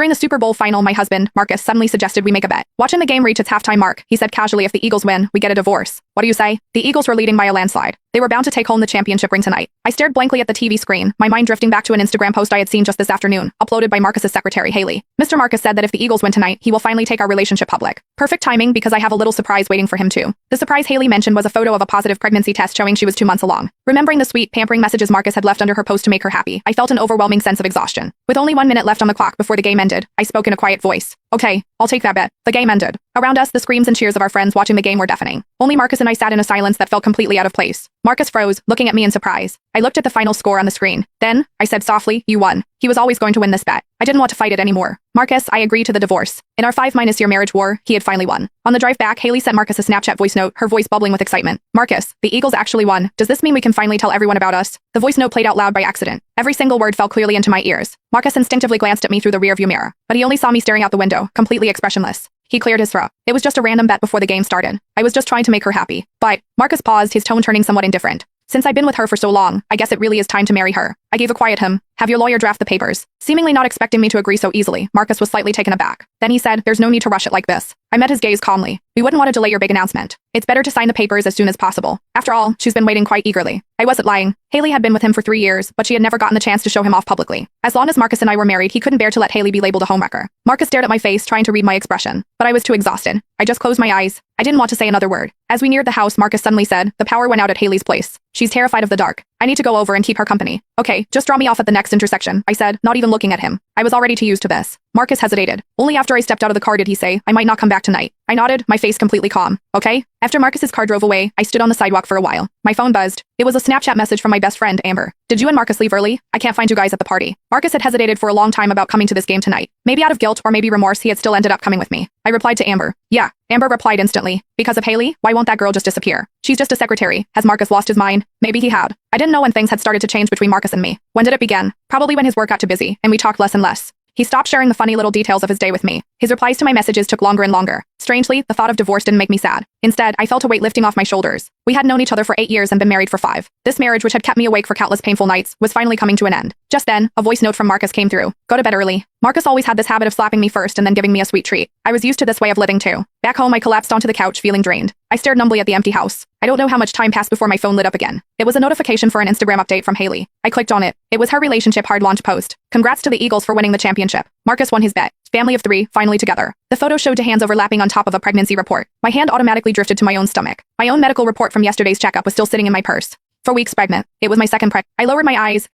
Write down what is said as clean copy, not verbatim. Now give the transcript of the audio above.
During the Super Bowl final, my husband, Marcus, suddenly suggested we make a bet. Watching the game reach its halftime mark, he said casually, if the Eagles win, we get a divorce. What do you say? The Eagles were leading by a landslide. They were bound to take home the championship ring tonight. I stared blankly at the TV screen, my mind drifting back to an Instagram post I had seen just this afternoon, uploaded by Marcus's secretary, Haley. Mr. Marcus said that if the Eagles win tonight, he will finally take our relationship public. Perfect timing because I have a little surprise waiting for him too. The surprise Haley mentioned was a photo of a positive pregnancy test showing she was 2 months along. Remembering the sweet, pampering messages Marcus had left under her post to make her happy, I felt an overwhelming sense of exhaustion. With only 1 minute left on the clock before the game ended, I spoke in a quiet voice. Okay, I'll take that bet. The game ended. Around us, the screams and cheers of our friends watching the game were deafening. Only Marcus and I sat in a silence that felt completely out of place. Marcus froze, looking at me in surprise. I looked at the final score on the screen. Then, I said softly, you won. He was always going to win this bet. I didn't want to fight it anymore. Marcus, I agree to the divorce. In our 5-year marriage war, he had finally won. On the drive back, Haley sent Marcus a Snapchat voice note, her voice bubbling with excitement. Marcus, the Eagles actually won. Does this mean we can finally tell everyone about us? The voice note played out loud by accident. Every single word fell clearly into my ears. Marcus instinctively glanced at me through the rearview mirror, but he only saw me staring out the window, completely expressionless. He cleared his throat. It was just a random bet before the game started. I was just trying to make her happy. But, Marcus paused, his tone turning somewhat indifferent. Since I've been with her for so long, I guess it really is time to marry her. I gave a quiet have your lawyer draft the papers. Seemingly not expecting me to agree so easily, Marcus was slightly taken aback. Then he said, there's no need to rush it like this. I met his gaze calmly. We wouldn't want to delay your big announcement. It's better to sign the papers as soon as possible. After all, she's been waiting quite eagerly. I wasn't lying. Haley had been with him for 3 years, but she had never gotten the chance to show him off publicly. As long as Marcus and I were married, he couldn't bear to let Haley be labeled a homewrecker. Marcus stared at my face, trying to read my expression, but I was too exhausted. I just closed my eyes. I didn't want to say another word. As we neared the house, Marcus suddenly said, the power went out at Haley's place. She's terrified of the dark. I need to go over and keep her company. Okay, just draw me off at the next intersection, I said, not even looking at him. I was already too used to this. Marcus hesitated. Only after I stepped out of the car did he say, I might not come back tonight. I nodded, my face completely calm. Okay? After Marcus's car drove away, I stood on the sidewalk for a while. My phone buzzed. It was a Snapchat message from my best friend, Amber. Did you and Marcus leave early? I can't find you guys at the party. Marcus had hesitated for a long time about coming to this game tonight. Maybe out of guilt or maybe remorse, he had still ended up coming with me. I replied to Amber. Yeah. Amber replied instantly. Because of Haley? Why won't that girl just disappear? She's just a secretary. Has Marcus lost his mind? Maybe he had. I didn't know when things had started to change between Marcus and me. When did it begin? Probably when his work got too busy, and we talked less and less. He stopped sharing the funny little details of his day with me. His replies to my messages took longer and longer. Strangely, the thought of divorce didn't make me sad. Instead, I felt a weight lifting off my shoulders. We had known each other for 8 years and been married for 5. This marriage, which had kept me awake for countless painful nights, was finally coming to an end. Just then, a voice note from Marcus came through. Go to bed early. Marcus always had this habit of slapping me first and then giving me a sweet treat. I was used to this way of living too. Back home, I collapsed onto the couch, feeling drained. I stared numbly at the empty house. I don't know how much time passed before my phone lit up again. It was a notification for an Instagram update from Haley. I clicked on it. It was her relationship hard launch post. Congrats to the Eagles for winning the championship. Marcus won his bet. Family of 3, finally together. The photo showed 2 hands overlapping on top of a pregnancy report. My hand automatically drifted to my own stomach. My own medical report from yesterday's checkup was still sitting in my purse. 4 weeks pregnant. It was my second I lowered my eyes.